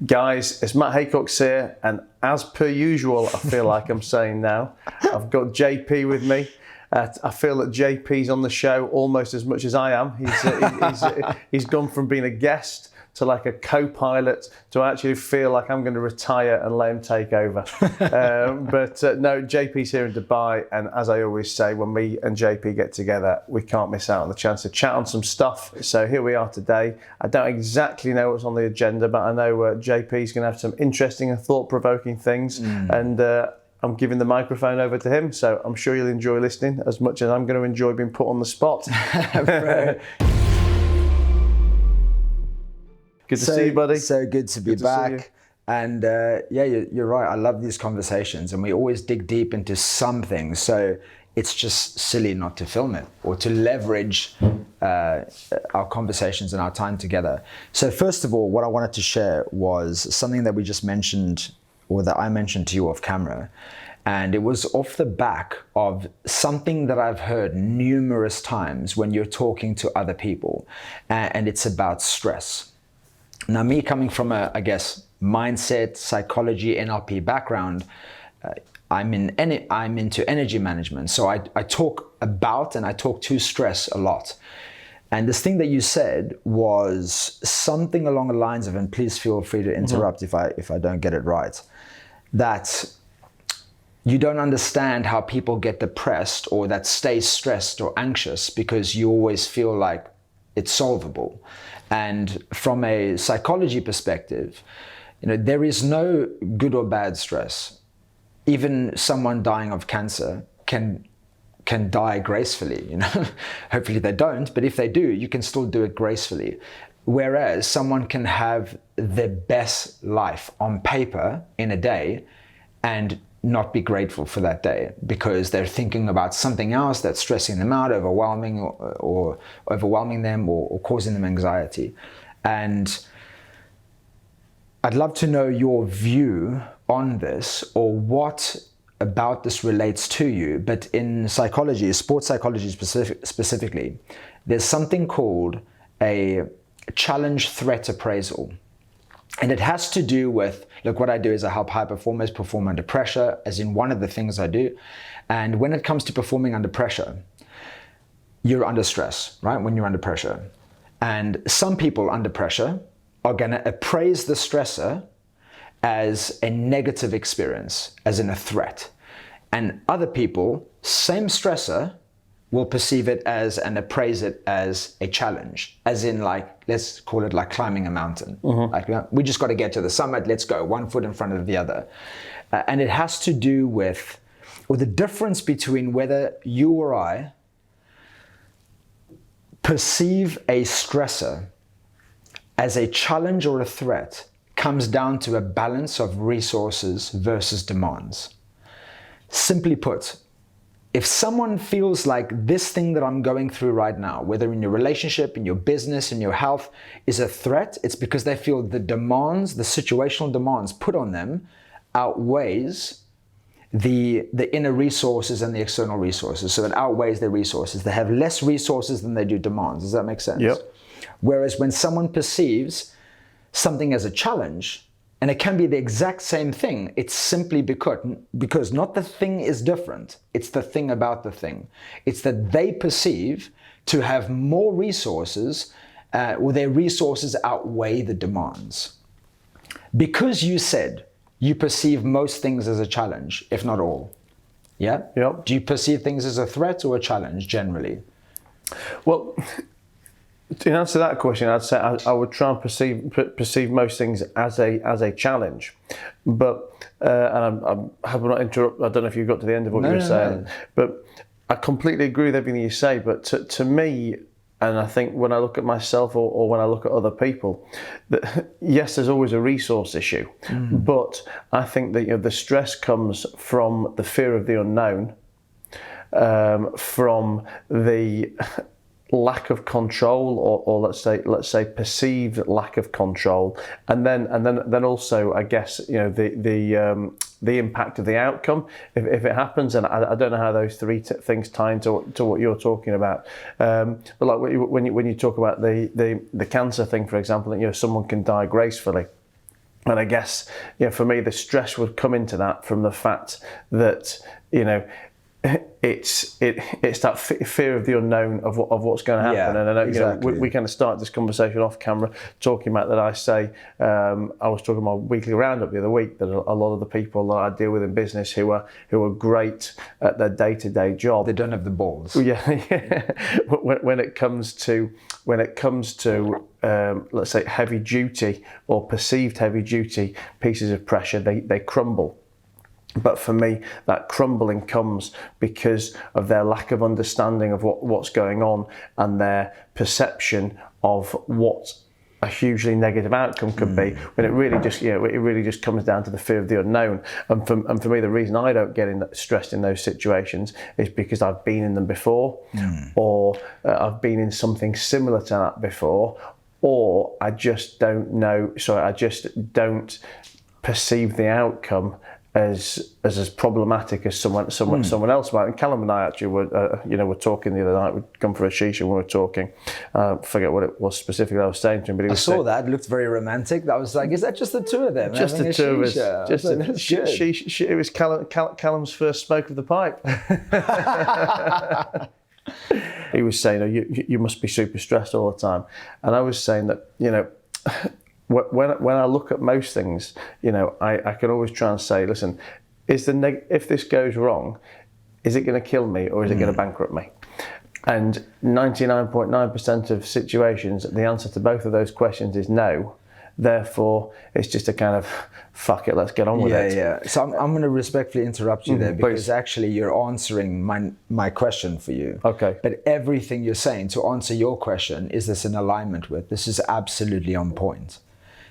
Guys, it's Matt Haycox here, and as per usual, I feel like I'm saying now, I've got JP with me. I feel that JP's on the show almost as much as I am. He's gone from being a guest to like a co-pilot to actually feel like I'm going to retire and let him take over. No, JP's here in Dubai, and as I always say, when me and JP get together, we can't miss out on the chance to chat on some stuff. So here we are today. I don't exactly know what's on the agenda, but I know JP's going to have some interesting and thought-provoking things, and I'm giving the microphone over to him, so I'm sure you'll enjoy listening as much as I'm going to enjoy being put on the spot. Good to see you, buddy. So good to be back. And yeah, you're right. I love these conversations, and we always dig deep into some things. So it's just silly not to film it or to leverage our conversations and our time together. So first of all, what I wanted to share was something that we just mentioned, or that I mentioned to you off camera. And it was off the back of something that I've heard numerous times when you're talking to other people, and it's about stress. Now, me coming from a, I guess, mindset, psychology, NLP background, I'm into energy management. So I talk about and I talk to stress a lot. And this thing that you said was something along the lines of, and please feel free to interrupt if I don't get it right, that you don't understand how people get depressed or that stay stressed or anxious because you always feel like it's solvable. And from a psychology perspective, there is no good or bad stress. Even someone dying of cancer can die gracefully, Hopefully they don't, but if they do, you can still do it gracefully. Whereas someone can have their best life on paper in a day and not be grateful for that day because they're thinking about something else that's stressing them out, overwhelming or overwhelming them or causing them anxiety. And I'd love to know your view on this, or what about this relates to you. But in psychology, sports psychology specifically, there's something called a challenge threat appraisal. And it has to do with, look, what I do is I help high performers perform under pressure, as in one of the things I do. And when it comes to performing under pressure, you're under stress, right? When you're under pressure. And some people under pressure are going to appraise the stressor as a negative experience, as in a threat. And other people, same stressor, will perceive it as and appraise it as a challenge, as in, like, let's call it like climbing a mountain. Like, we just got to get to the summit, let's go, one foot in front of the other. And it has to do with, or the difference between whether you or I perceive a stressor as a challenge or a threat comes down to a balance of resources versus demands. Simply put, if someone feels like this thing that I'm going through right now, whether in your relationship, in your business, in your health, is a threat, it's because they feel the demands, the situational demands put on them outweighs the inner resources and the external resources. So it outweighs their resources. They have less resources than they do demands. Does that make sense? Yep. Whereas when someone perceives something as a challenge, and it can be the exact same thing, it's simply because not the thing is different, it's the thing about the thing. It's that they perceive to have more resources, or their resources outweigh the demands. Because you said you perceive most things as a challenge, if not all. Yeah? Yep. Do you perceive things as a threat or a challenge generally? Well, to answer that question, I'd say I would try and perceive most things as a challenge, but and I hope I'm not interrupt. I don't know if you got to the end of what you were saying, but I completely agree with everything you say. But to me, and I think when I look at myself or when I look at other people, that yes, there's always a resource issue, but I think that the stress comes from the fear of the unknown, from the lack of control, or let's say perceived lack of control, and then also, I guess, the impact of the outcome if it happens. And I don't know how those three things tie into what you're talking about, but like when you talk about the cancer thing, for example, that someone can die gracefully. And I guess, for me, the stress would come into that from the fact that, it's that fear of the unknown of what's going to happen. And I know, exactly. we kind of start this conversation off camera talking about that. I say, I was talking about my weekly roundup the other week, that a lot of the people that I deal with in business who are great at their day-to-day job, they don't have the balls. Yeah. When it comes to let's say heavy duty or perceived heavy duty pieces of pressure, they crumble. But for me, that crumbling comes because of their lack of understanding of what's going on and their perception of what a hugely negative outcome could be. When it really just comes down to the fear of the unknown. And for me, the reason I don't get stressed in those situations is because I've been in them before, or I've been in something similar to that before, or I just don't know. So I just don't perceive the outcome as problematic as someone else might. And Callum and I actually were talking the other night. We'd come for a shisha and we were talking. Forget what it was specifically I was saying to him, but he was saw that. It looked very romantic. I was like, is that just the two of them? Just the two of us. It was Callum's first smoke of the pipe. He was saying, you must be super stressed all the time. And I was saying that, when I look at most things, I can always try and say, listen, if this goes wrong, is it going to kill me or is it going to bankrupt me? And 99.9% of situations, the answer to both of those questions is no. Therefore, it's just a kind of, fuck it, let's get on with it. Yeah. So I'm going to respectfully interrupt you there, because actually you're answering my question for you. Okay. But everything you're saying to answer your question, is this in alignment with? This is absolutely on point.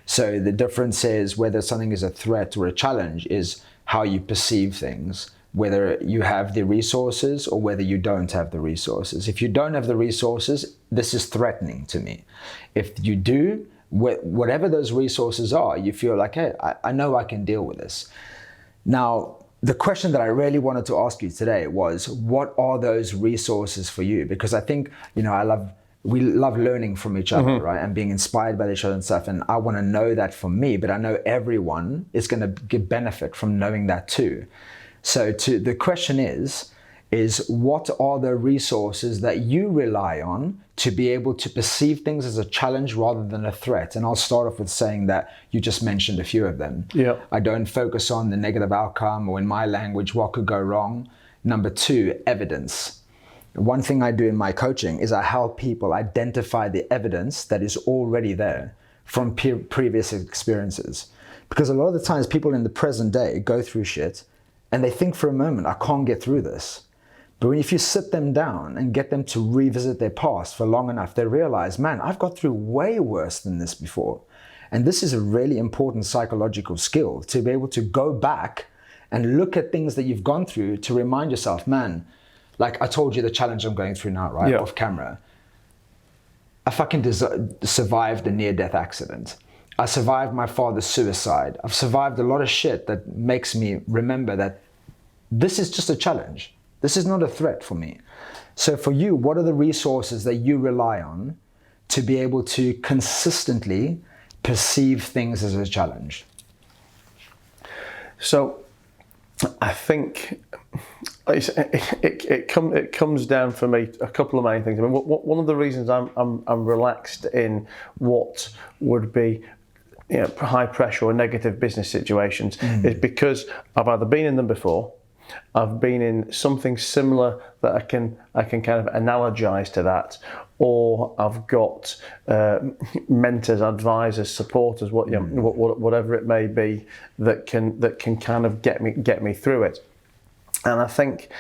So the difference is whether something is a threat or a challenge is how you perceive things, whether you have the resources or whether you don't have the resources. If you don't have the resources, this is threatening to me. If you do, whatever those resources are, you feel like, hey, I know I can deal with this. Now, the question that I really wanted to ask you today was, what are those resources for you? Because I think, we love learning from each other, right? And being inspired by each other and stuff. And I want to know that for me, but I know everyone is going to get benefit from knowing that too. So the question is what are the resources that you rely on to be able to perceive things as a challenge rather than a threat? And I'll start off with saying that you just mentioned a few of them. Yeah. I don't focus on the negative outcome, or in my language, what could go wrong. Number two, evidence. One thing I do in my coaching is I help people identify the evidence that is already there from previous experiences. Because a lot of the times people in the present day go through shit and they think for a moment, I can't get through this. But if you sit them down and get them to revisit their past for long enough, they realize, man, I've got through way worse than this before. And this is a really important psychological skill, to be able to go back and look at things that you've gone through to remind yourself, man, like I told you the challenge I'm going through now, right? Yeah. Off camera. I fucking survived a near-death accident. I survived my father's suicide. I've survived a lot of shit that makes me remember that this is just a challenge. This is not a threat for me. So for you, what are the resources that you rely on to be able to consistently perceive things as a challenge? So I think it comes down for me a couple of main things. I mean, one of the reasons I'm relaxed in what would be high pressure or negative business situations is because I've either been in them before, I've been in something similar that I can kind of analogize to that, or I've got mentors, advisors, supporters, whatever it may be, that can kind of get me through it. And I think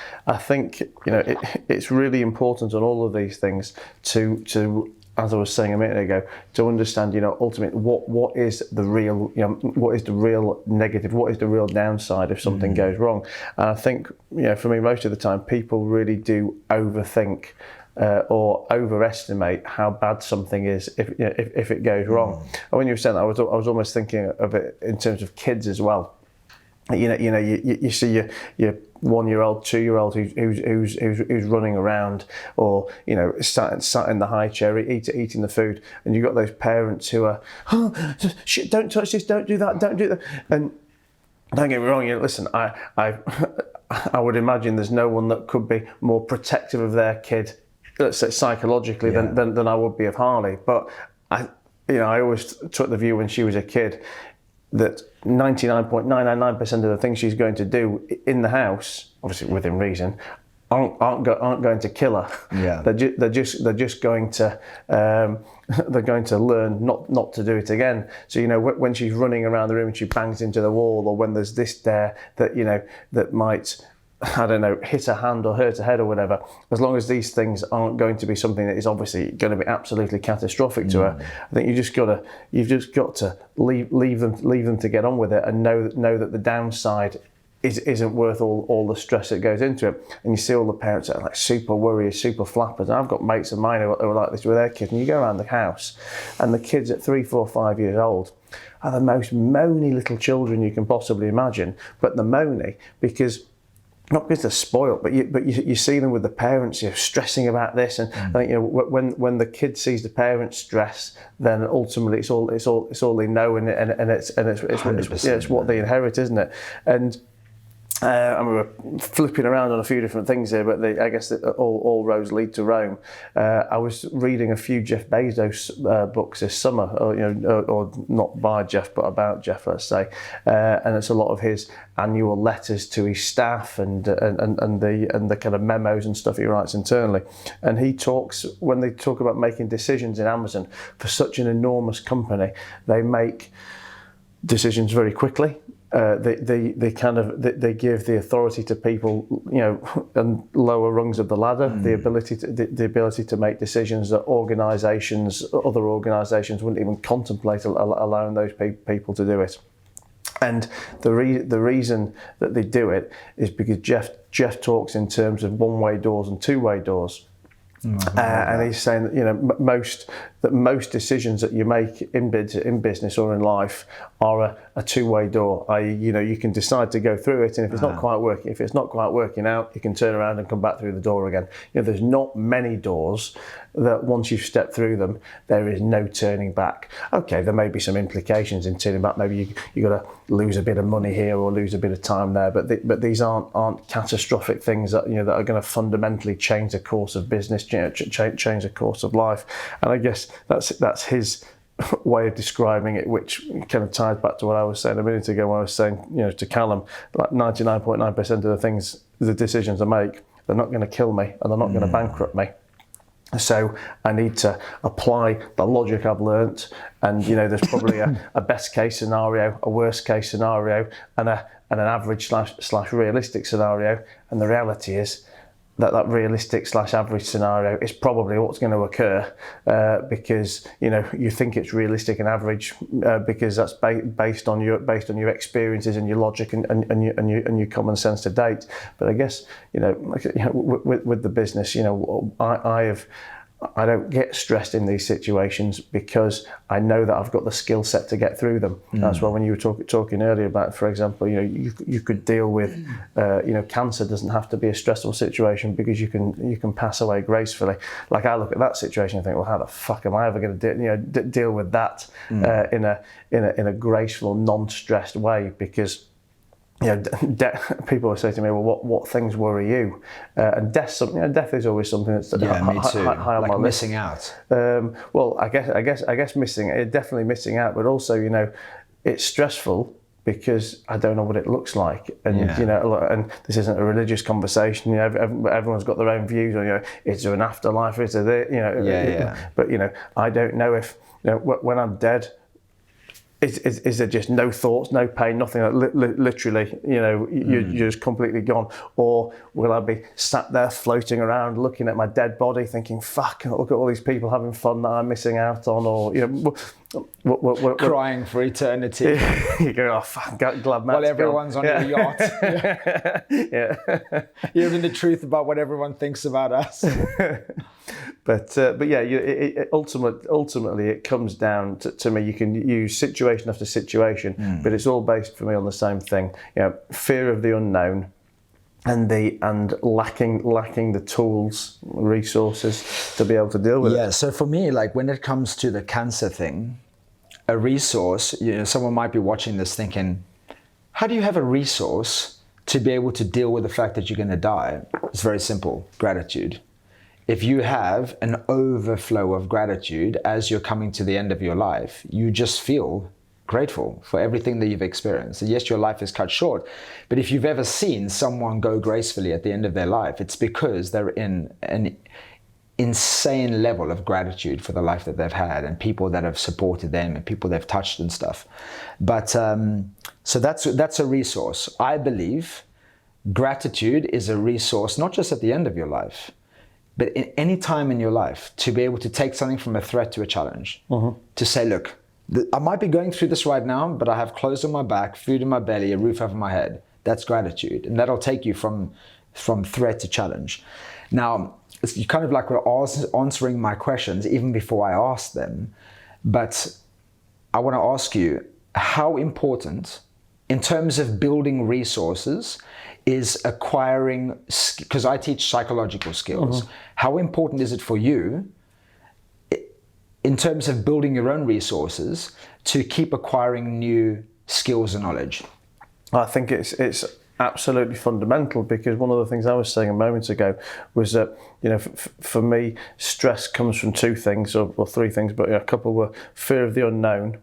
it's really important on all of these things to, as I was saying a minute ago, to understand, ultimately what is the real, what is the real negative, what is the real downside if something goes wrong. And I think, for me, most of the time, people really do overthink or overestimate how bad something is if it goes wrong. And when you were saying that, I was almost thinking of it in terms of kids as well. You see your 1-year-old, 2-year-old who's running around, or sat in the high chair eating the food, and you've got those parents who are, oh, shit, don't touch this, don't do that, don't do that. And don't get me wrong, listen, I would imagine there's no one that could be more protective of their kid, let's say psychologically, than I would be of Harley. But I always took the view when she was a kid that 99.999% of the things she's going to do in the house, obviously within reason, aren't going to kill her. Yeah. They're just going to they're going to learn not to do it again. So when she's running around the room and she bangs into the wall, or when there's this there that might, I don't know, hit her hand or hurt her head or whatever, as long as these things aren't going to be something that is obviously going to be absolutely catastrophic to her, I think you've just got to leave them to get on with it, and know that the downside isn't worth all the stress that goes into it. And you see all the parents that are like super worriers, super flappers. And I've got mates of mine who are like this with their kids, and you go around the house and the kids at 3, 4, 5 years old are the most moany little children you can possibly imagine. But they're moany because, not because they're spoiled, but you see them with the parents, stressing about this, and I think when the kid sees the parents stress, then ultimately it's all they know, and it's what they inherit, isn't it? And and we were flipping around on a few different things here, but I guess that all roads lead to Rome. I was reading a few Jeff Bezos books this summer, or not by Jeff, but about Jeff, let's say. And it's a lot of his annual letters to his staff and the kind of memos and stuff he writes internally. And he talks, when they talk about making decisions in Amazon, for such an enormous company, they make decisions very quickly. They give the authority to people, and lower rungs of the ladder, the ability to make decisions that other organisations wouldn't even contemplate allowing those people to do it. And the reason that they do it is because Jeff talks in terms of one-way doors and two-way doors. And he's saying that most decisions that you make in business or in life are a two-way door. I.e., you can decide to go through it, and if it's not quite working out, you can turn around and come back through the door again. There's not many doors that once you've stepped through them, there is no turning back. Okay, there may be some implications in turning back. Maybe you got to lose a bit of money here or lose a bit of time there, but these aren't catastrophic things that that are going to fundamentally change the course of business, change the course of life. And I guess that's his way of describing it, which kind of ties back to what I was saying a minute ago when I was saying, to Callum, like 99.9% of the decisions I make, they're not going to kill me and they're not going to bankrupt me. So I need to apply the logic I've learnt, and there's probably a best case scenario, a worst case scenario, and an average slash realistic scenario. And the reality is that realistic slash average scenario is probably what's going to occur, because you think it's realistic and average because that's based on your experiences and your logic and your common sense to date. But I guess with the business, I don't get stressed in these situations because I know that I've got the skill set to get through them. That's why when you were talking earlier about, for example, you could deal with, cancer doesn't have to be a stressful situation because you can pass away gracefully. Like I look at that situation and think, well, how the fuck am I ever going to deal with that in a graceful, non-stressed way? Because people will say to me, well, what things worry you? And death is always something that's high on my list. Missing out. Well, I guess definitely missing out, but also, it's stressful because I don't know what it looks like, and and this isn't a religious conversation. Everyone's got their own views on, is there an afterlife? Is there But I don't know if when I'm dead. Is there just no thoughts, no pain, nothing? Literally, you're just completely gone, or will I be sat there floating around, looking at my dead body, thinking, "Fuck, look at all these people having fun that I'm missing out on," or crying for eternity. You go, oh, fuck, glad Matt's While everyone's on a yacht. Yeah. Hearing the truth about what everyone thinks about us. But yeah, ultimately it comes down to me. You can use situation after situation, but it's all based for me on the same thing. Fear of the unknown, and lacking the tools, resources to be able to deal with it. Yeah. So for me, like when it comes to the cancer thing, a resource. Someone might be watching this thinking, how do you have a resource to be able to deal with the fact that you're going to die? It's very simple. Gratitude. If you have an overflow of gratitude as you're coming to the end of your life, you just feel grateful for everything that you've experienced. And yes, your life is cut short, but if you've ever seen someone go gracefully at the end of their life, it's because they're in an insane level of gratitude for the life that they've had and people that have supported them and people they've touched and stuff. But so that's a resource. I believe gratitude is a resource, not just at the end of your life, but in any time in your life, to be able to take something from a threat to a challenge, to say, look, I might be going through this right now, but I have clothes on my back, food in my belly, a roof over my head. That's gratitude. And that'll take you from threat to challenge. Now, you kind of like were answering my questions even before I asked them. But I want to ask you, how important, in terms of building resources, is acquiring, because I teach psychological skills, how important is it for you, in terms of building your own resources, to keep acquiring new skills and knowledge? I think it's absolutely fundamental, because one of the things I was saying a moment ago was that, for me, stress comes from two things, or three things, but a couple were fear of the unknown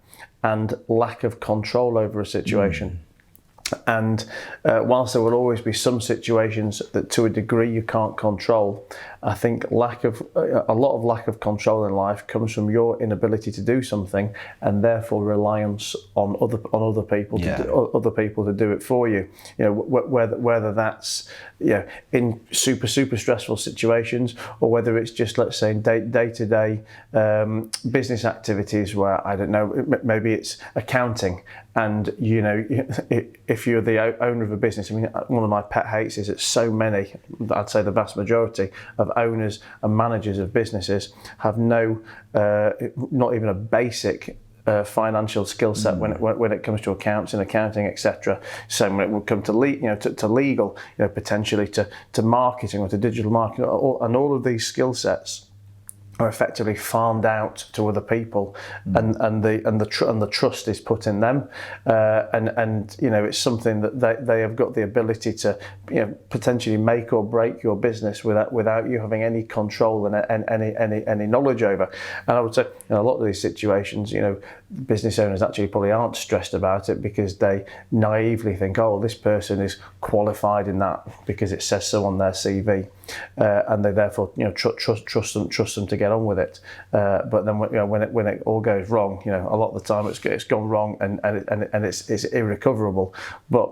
and lack of control over a situation. And whilst there will always be some situations that to a degree you can't control, I think a lot of lack of control in life comes from your inability to do something, and therefore reliance on other people to do it for you. Whether that's in super stressful situations, or whether it's just, let's say, day-to-day business activities where, I don't know, maybe it's accounting, and if you're the owner of a business, I mean, one of my pet hates is that so many, I'd say the vast majority of owners and managers of businesses have not even a basic financial skill set when it comes to accounts and accounting, etc. So when it will come to legal, potentially to marketing or to digital marketing, and all of these skill sets are effectively farmed out to other people, and the trust is put in them, and it's something that they have got the ability to potentially make or break your business without you having any control and any knowledge over. And I would say in a lot of these situations, business owners actually probably aren't stressed about it, because they naively think, oh, this person is qualified in that because it says so on their CV, and they therefore trust them to get on with it. But then when it all goes wrong, a lot of the time it's gone wrong and it's irrecoverable. But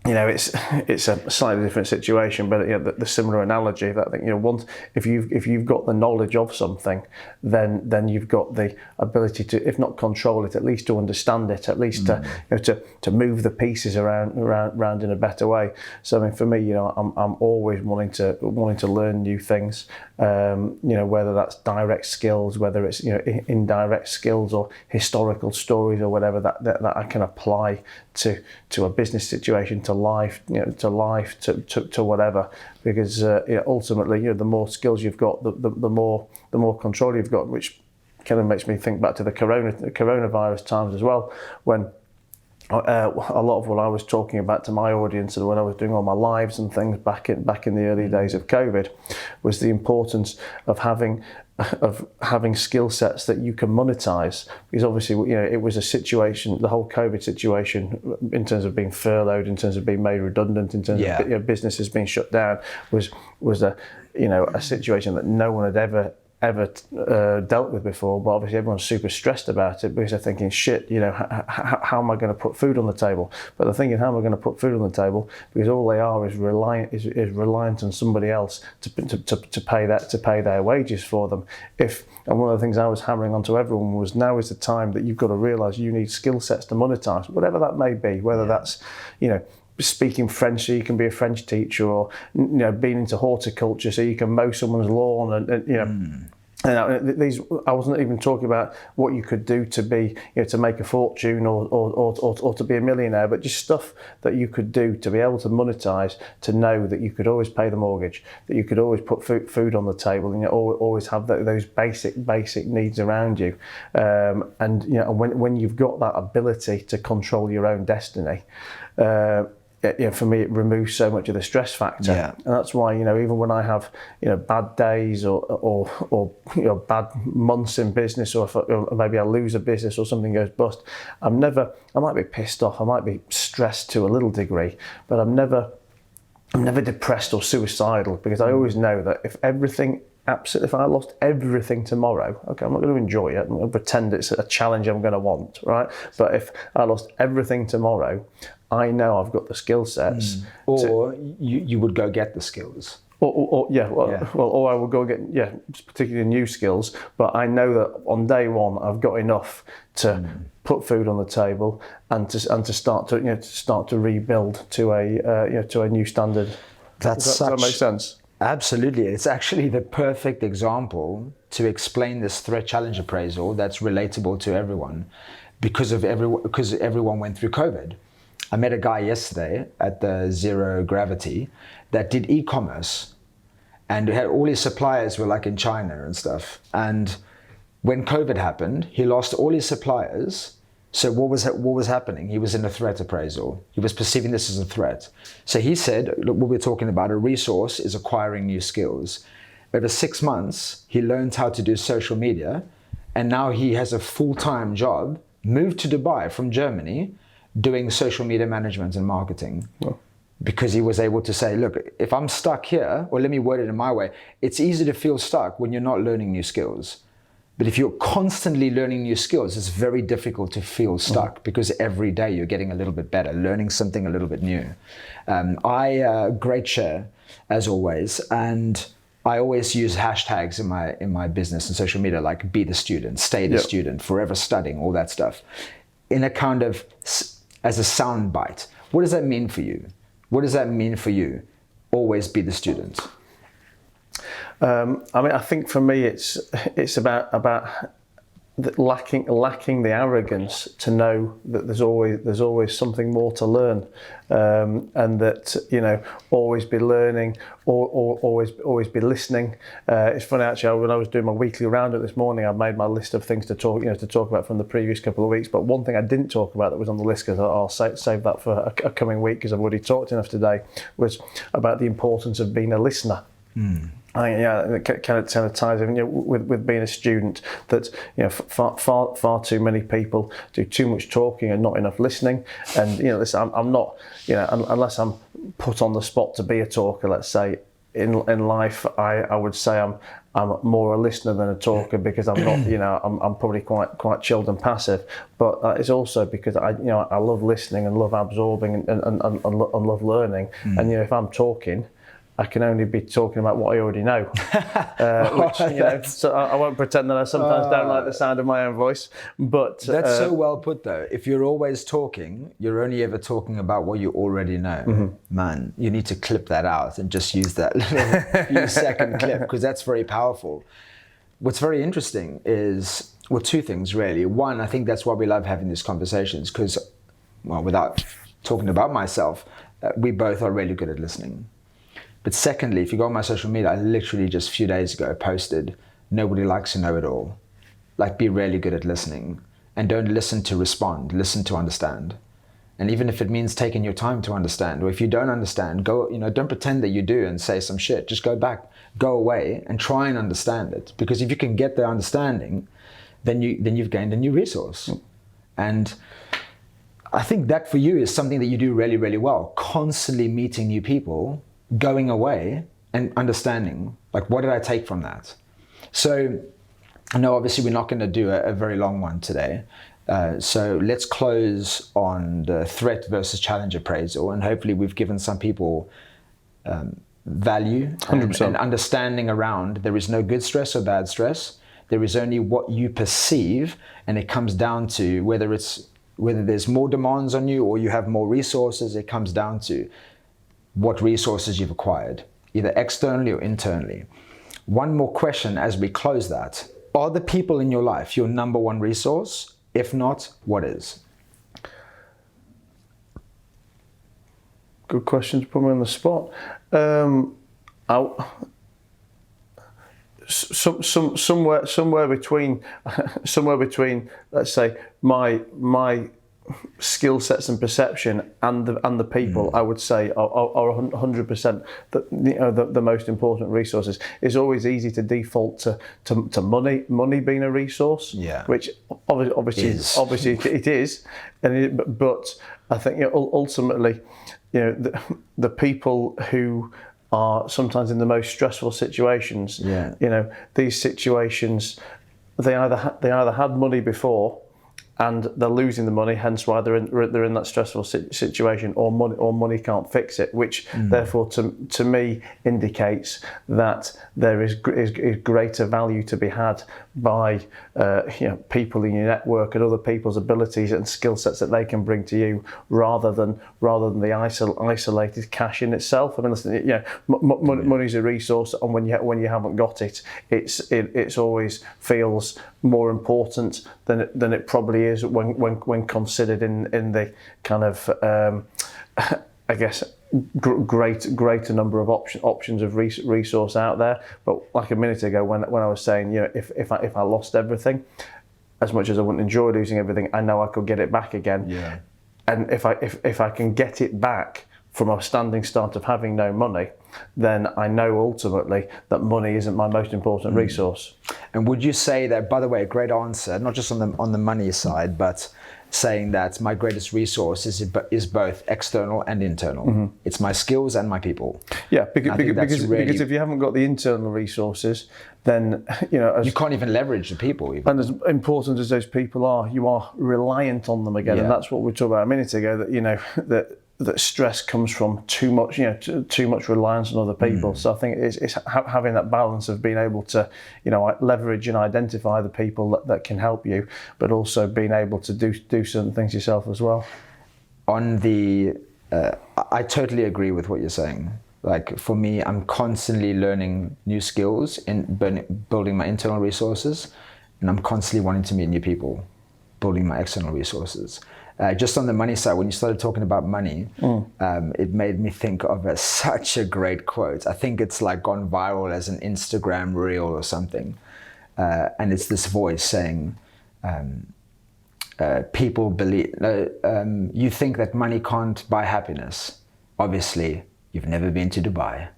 it's a slightly different situation, but the similar analogy that I think, once if you've got the knowledge of something, then you've got the ability to, if not control it, at least to understand it, at least to move the pieces around in a better way. So I mean, for me, I'm always wanting to learn new things, whether that's direct skills, whether it's indirect skills or historical stories or whatever that I can apply to a business situation, to life, to whatever, because ultimately, the more skills you've got, the more control you've got, which kind of makes me think back to the coronavirus times as well, when a lot of what I was talking about to my audience and when I was doing all my lives and things back in the early days of COVID, was the importance of having skill sets that you can monetize, because obviously it was a situation, the whole COVID situation, in terms of being furloughed, in terms of being made redundant, in terms of businesses being shut down, was a situation that no one had ever dealt with before, but obviously everyone's super stressed about it because they're thinking, shit, how am I going to put food on the table? But they're thinking, how am I going to put food on the table? Because all they are is reliant on somebody else to pay their wages for them. And one of the things I was hammering onto everyone was, now is the time that you've got to realise you need skill sets to monetize, whatever that may be, whether that's, speaking French so you can be a French teacher, or being into horticulture so you can mow someone's lawn, and I wasn't even talking about what you could do to be, to make a fortune or to be a millionaire, but just stuff that you could do to be able to monetize, to know that you could always pay the mortgage, that you could always put food on the table, and always have those basic needs around you. And when you've got that ability to control your own destiny, for me, it removes so much of the stress factor, and that's why even when I have bad days or bad months in business, or maybe I lose a business or something goes bust, I might be pissed off, I might be stressed to a little degree, but I'm never depressed or suicidal, because I always know that if I lost everything tomorrow, okay, I'm not going to enjoy it. I'm going to pretend it's a challenge I'm going to want, right? But if I lost everything tomorrow, I know I've got the skill sets. Or you would go get the skills. Or I will go get, particularly new skills. But I know that on day one, I've got enough to put food on the table and to start to rebuild to a new standard. Does that make sense? Absolutely. It's actually the perfect example to explain this threat challenge appraisal that's relatable to everyone, because everyone went through COVID. I met a guy yesterday at the Zero Gravity that did e-commerce, and had all his suppliers were like in China and stuff. And when COVID happened, he lost all his suppliers. So what was happening? He was in a threat appraisal. He was perceiving this as a threat. So he said, look, what we're talking about, a resource is acquiring new skills. Over 6 months, he learned how to do social media, and now he has a full-time job, moved to Dubai from Germany, doing social media management and marketing. Well, because he was able to say, look, if I'm stuck here, or let me word it in my way, it's easy to feel stuck when you're not learning new skills. But if you're constantly learning new skills, it's very difficult to feel stuck, because every day you're getting a little bit better, learning something a little bit new. Great share, as always. And I always use hashtags in my business and social media, like be the student, stay the student, forever studying, all that stuff. In a kind of, as a sound bite. What does that mean for you? What does that mean for you? Always be the student. I think for me, it's about lacking the arrogance to know that there's always something more to learn, and that always be learning, or always be listening. It's funny actually, when I was doing my weekly roundup this morning, I made my list of things to talk about from the previous couple of weeks. But one thing I didn't talk about that was on the list, because I'll save that for a coming week, because I've already talked enough today, was about the importance of being a listener. It kind of ties in with being a student, that far too many people do too much talking and not enough listening. And listen, I'm not, unless I'm put on the spot to be a talker, let's say, in life, I would say I'm more a listener than a talker, because I'm not, I'm probably quite chilled and passive. But it's also because I love listening and love absorbing and love learning. And if I'm talking, I can only be talking about what I already know, so I won't pretend that I sometimes don't like the sound of my own voice. But that's so well put, though. If you're always talking, you're only ever talking about what you already know. Man, you need to clip that out and just use that little few second clip, because that's very powerful. What's very interesting is, two things really. One, I think that's why we love having these conversations, because, without talking about myself, we both are really good at listening. But secondly, if you go on my social media, I literally just a few days ago posted, nobody likes to know it all. Like, be really good at listening, and don't listen to respond, listen to understand. And even if it means taking your time to understand, or if you don't understand, don't pretend that you do and say some shit. Just go back, go away and try and understand it. Because if you can get the understanding, then you've gained a new resource. And I think that for you is something that you do really, really well. Constantly meeting new people, going away and understanding, like, what did I take from that? So I know obviously we're not going to do a very long one today. So let's close on the threat versus challenge appraisal, and hopefully we've given some people value and understanding around there is no good stress or bad stress. There is only what you perceive, and it comes down to whether there's more demands on you or you have more resources. It comes down to what resources you've acquired, either externally or internally. One more question as we close that. Are the people in your life your number one resource? If not, what is? Good question to put me on the spot. Somewhere between, let's say, my skill sets and perception and the people, I would say are 100% the most important resources. It's always easy to default to money being a resource, which obviously it is, but I think ultimately, the people who are sometimes in the most stressful situations, these situations, they either had money before and they're losing the money, hence why they're in that stressful situation, or money can't fix it, which therefore to me indicates that there is greater value to be had by people in your network and other people's abilities and skill sets that they can bring to you, rather than the isolated cash in itself. I mean, listen, money's a resource, and when you haven't got it, it's always feels more important than it probably is when considered in the kind of I guess greater number of options of resource out there. But like a minute ago, when I was saying, if I lost everything, as much as I wouldn't enjoy losing everything, I know I could get it back again. Yeah. And if I can get it back from a standing start of having no money, then I know ultimately that money isn't my most important resource. And would you say that, by the way, a great answer, not just on the money side, but saying that my greatest resource is both external and internal. It's my skills and my people. Yeah, because if you haven't got the internal resources, then you can't even leverage the people. And as important as those people are, you are reliant on them again, and that's what we talked about a minute ago. That that stress comes from too much reliance on other people. So I think it's having that balance of being able to, leverage and identify the people that can help you, but also being able to do certain things yourself as well. I totally agree with what you're saying. Like for me, I'm constantly learning new skills in building my internal resources, and I'm constantly wanting to meet new people, building my external resources. Just on the money side, when you started talking about money, it made me think of such a great quote. I think it's like gone viral as an Instagram reel or something. And it's this voice saying, people believe, you think that money can't buy happiness. Obviously, you've never been to Dubai.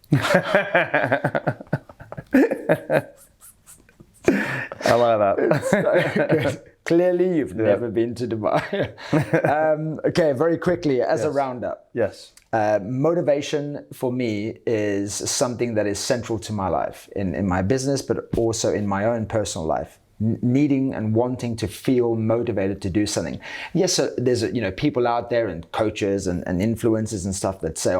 I like that. Clearly, you've never been to Dubai. Okay, very quickly, as a roundup. Yes. Motivation for me is something that is central to my life, in my business, but also in my own personal life. Needing and wanting to feel motivated to do something. Yes, so there's people out there and coaches and influencers and stuff that say,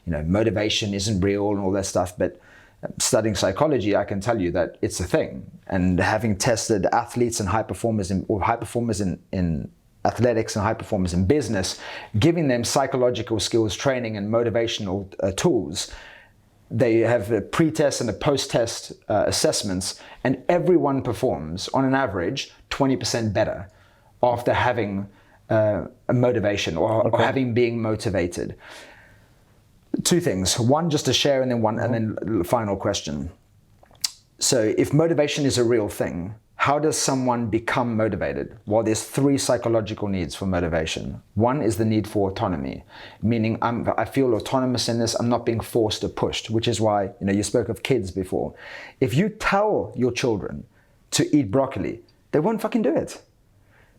motivation isn't real and all that stuff, but studying psychology, I can tell you that it's a thing. And having tested athletes and high performers in athletics and high performers in business, giving them psychological skills training and motivational tools, they have a pre-test and a post-test assessments, and everyone performs on an average 20% better after having a motivation or having being motivated. Two things. One, just to share, and then final question. So if motivation is a real thing, how does someone become motivated? Well, there's 3 psychological needs for motivation. One is the need for autonomy, meaning I feel autonomous in this. I'm not being forced or pushed, which is why, you spoke of kids before. If you tell your children to eat broccoli, they won't fucking do it.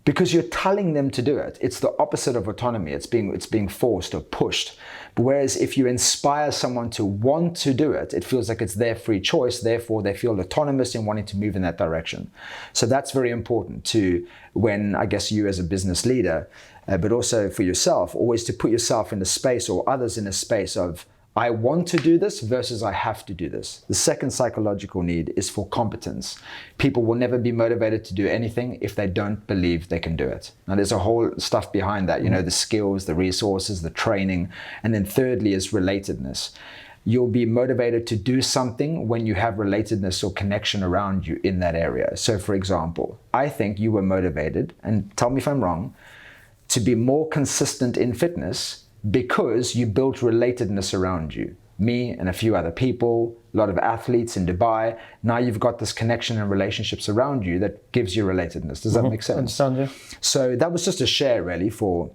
because you're telling them to do it. It's the opposite of autonomy. It's being forced or pushed. But whereas if you inspire someone to want to do it, it feels like it's their free choice. Therefore, they feel autonomous in wanting to move in that direction. So that's very important to when, I guess, you as a business leader, but also for yourself, always to put yourself in a space or others in a space of, I want to do this versus I have to do this. The second psychological need is for competence. People will never be motivated to do anything if they don't believe they can do it. Now there's a whole stuff behind that, the skills, the resources, the training. And then thirdly is relatedness. You'll be motivated to do something when you have relatedness or connection around you in that area. So for example, I think you were motivated, and tell me if I'm wrong, to be more consistent in fitness because you built relatedness around you. Me and a few other people, a lot of athletes in Dubai. Now you've got this connection and relationships around you that gives you relatedness. Does that make sense? Understand, yeah. So that was just a share really for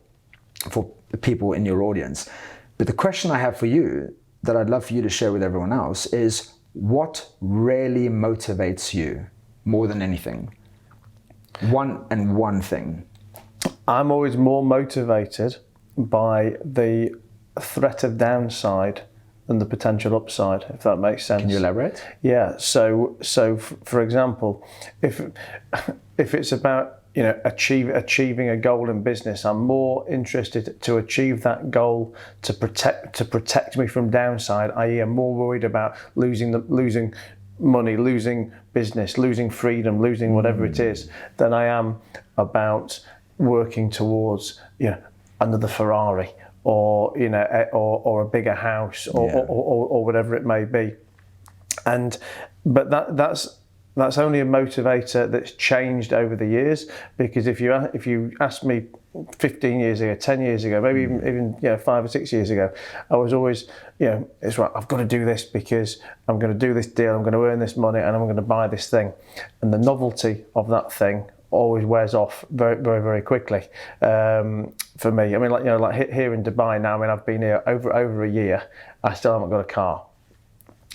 the people in your audience. But the question I have for you that I'd love for you to share with everyone else is, what really motivates you more than anything? One thing. I'm always more motivated by the threat of downside than the potential upside, if that makes sense. Can you elaborate? Yeah. So for example, if it's about achieving a goal in business, I'm more interested to achieve that goal to protect me from downside. I.e., I'm more worried about losing money, losing business, losing freedom, losing whatever it is, than I am about working towards another Ferrari or or a bigger house or whatever it may be. But that's only a motivator that's changed over the years, because if you asked me 15 years ago, 10 years ago, maybe even 5 or 6 years ago, I was always it's right, I've got to do this because I'm going to do this deal, I'm going to earn this money, and I'm going to buy this thing, and the novelty of that thing always wears off very, very, very quickly. For me, I mean, like here in Dubai now. I mean, I've been here over a year. I still haven't got a car.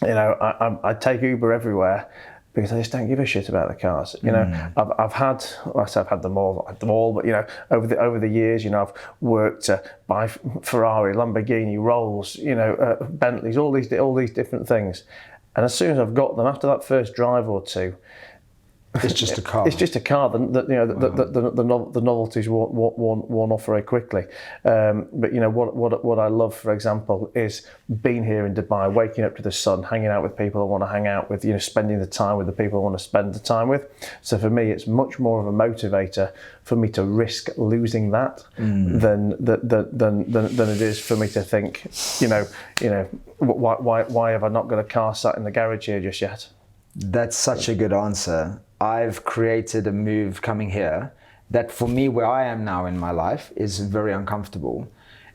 I take Uber everywhere because I just don't give a shit about the cars. I've had them all, but over the years, I've worked to buy Ferrari, Lamborghini, Rolls, Bentleys, all these different things. And as soon as I've got them, after that first drive or two, it's just a car. It's just a car. The novelty's worn off very quickly. But what I love, for example, is being here in Dubai, waking up to the sun, hanging out with people I want to hang out with, spending the time with the people I want to spend the time with. So for me, it's much more of a motivator for me to risk losing that than it is for me to think, why have I not got a car sat in the garage here just yet? That's such a good answer. I've created a move coming here that for me, where I am now in my life, is very uncomfortable.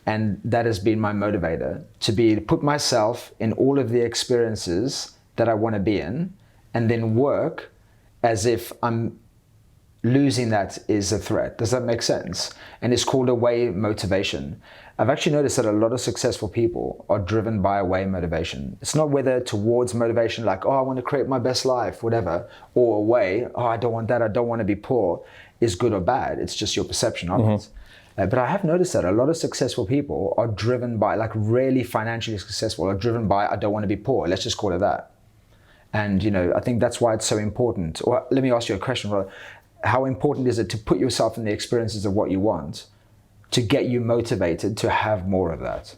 And that has been my motivator, to put myself in all of the experiences that I want to be in, and then work as if I'm losing that is a threat. Does that make sense? And it's called away motivation. I've actually noticed that a lot of successful people are driven by away motivation. It's not whether towards motivation, like, I want to create my best life, whatever, or away, I don't want that, I don't want to be poor, is good or bad. It's just your perception of it. But I have noticed that a lot of successful people are driven by, like really financially successful, are driven by, I don't want to be poor. Let's just call it that. And, I think that's why it's so important. Or let me ask you a question, Robert. How important is it to put yourself in the experiences of what you want to get you motivated to have more of that?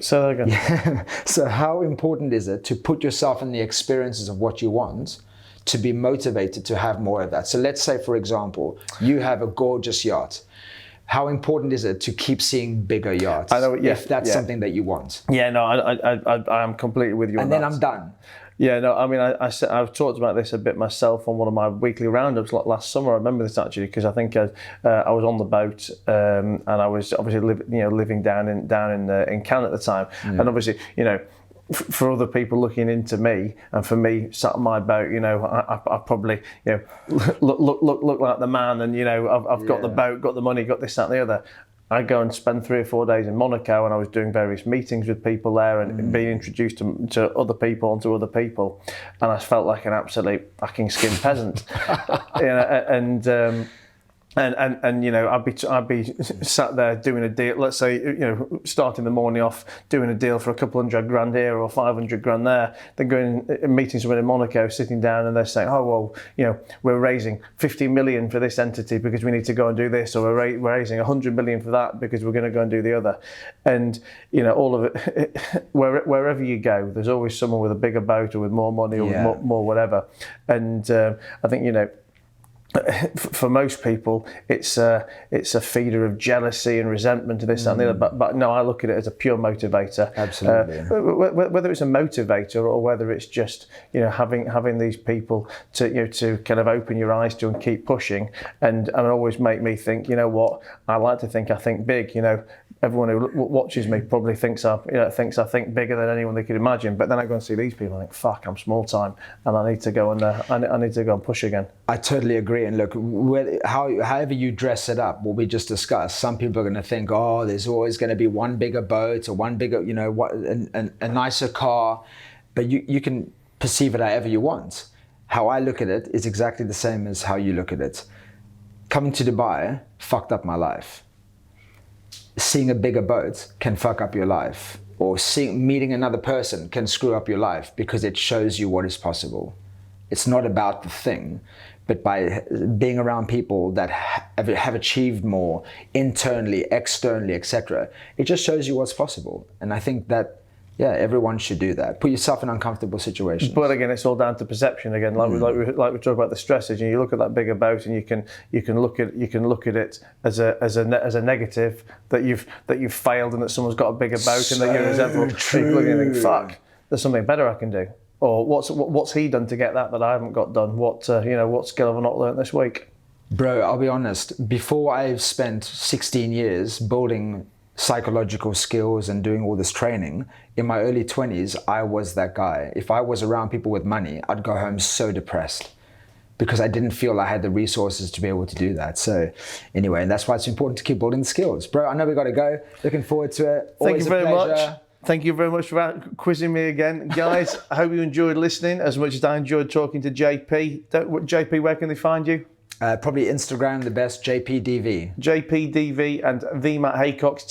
Say that again. Yeah. So how important is it to put yourself in the experiences of what you want to be motivated to have more of that? So let's say, for example, you have a gorgeous yacht. How important is it to keep seeing bigger yachts? I know, if that's something that you want. Yeah, no, I am completely with you on that. And then I'm done. Yeah, no, I mean, I've talked about this a bit myself on one of my weekly roundups last summer. I remember this actually because I think I was on the boat and I was obviously living down in Cannes at the time, and obviously for other people looking into me, and for me sat on my boat, I probably look like the man, and I've got the boat, got the money, got this, that, and the other. I go and spend 3 or 4 days in Monaco, and I was doing various meetings with people there and being introduced to other people and to other people, and I felt like an absolute fucking skin peasant. And you know, I'd be sat there doing a deal. Let's say, you know, starting the morning off doing a deal for a couple $100,000 here or 500 grand there. Then going and meeting someone in Monaco, sitting down, and they're saying, oh well, you know, we're raising 50 million for this entity because we need to go and do this, or we're raising 100 million for that because we're going to go and do the other. And you know, all of it, wherever you go, there's always someone with a bigger boat or with more money or with more whatever. And I think, you know, for most people, it's a feeder of jealousy and resentment to this and the other. But no, I look at it as a pure motivator. Absolutely. Whether it's a motivator or whether it's just, you know, having these people to, you know, to kind of open your eyes to and keep pushing and always make me think, you know what, I like to think I think big. You know, everyone who watches me probably thinks I think bigger than anyone they could imagine. But then I go and see these people and think, fuck, I'm small time, and I need to go and I need to go and push again. I totally agree. And look, however you dress it up, what we just discussed, some people are going to think, oh, there's always going to be one bigger boat or one bigger, you know, a nicer car, but you can perceive it however you want. How I look at it is exactly the same as how you look at it. Coming to Dubai fucked up my life. Seeing a bigger boat can fuck up your life, or meeting another person can screw up your life because it shows you what is possible. It's not about the thing, but by being around people that have achieved more internally, externally, etc., it just shows you what's possible. And I think that, yeah, everyone should do that. Put yourself in uncomfortable situations. But again, it's all down to perception. Again, like we talk about the stresses, and you look at that bigger boat, and you can look at it as a negative that you've failed, and that someone's got a bigger boat, and that you're resentful. And you look and think, fuck, there's something better I can do. Or what's he done to get that I haven't got done? What skill have I not learnt this week? Bro, I'll be honest. Before I've spent 16 years building psychological skills and doing all this training, in my early 20s, I was that guy. If I was around people with money, I'd go home so depressed because I didn't feel I had the resources to be able to do that. So anyway, and that's why it's important to keep building the skills. Bro, I know we got to go. Looking forward to it. Always Thank you very much. Thank you very much for quizzing me again. Guys, I hope you enjoyed listening as much as I enjoyed talking to JP. JP, where can they find you? Probably Instagram, the best, JPDV. JPDV and the Matt Haycox,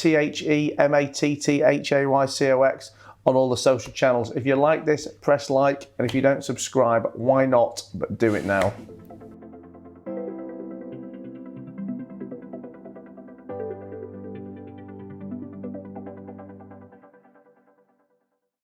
TheMattHaycox on all the social channels. If you like this, press like, and if you don't subscribe, why not? But do it now.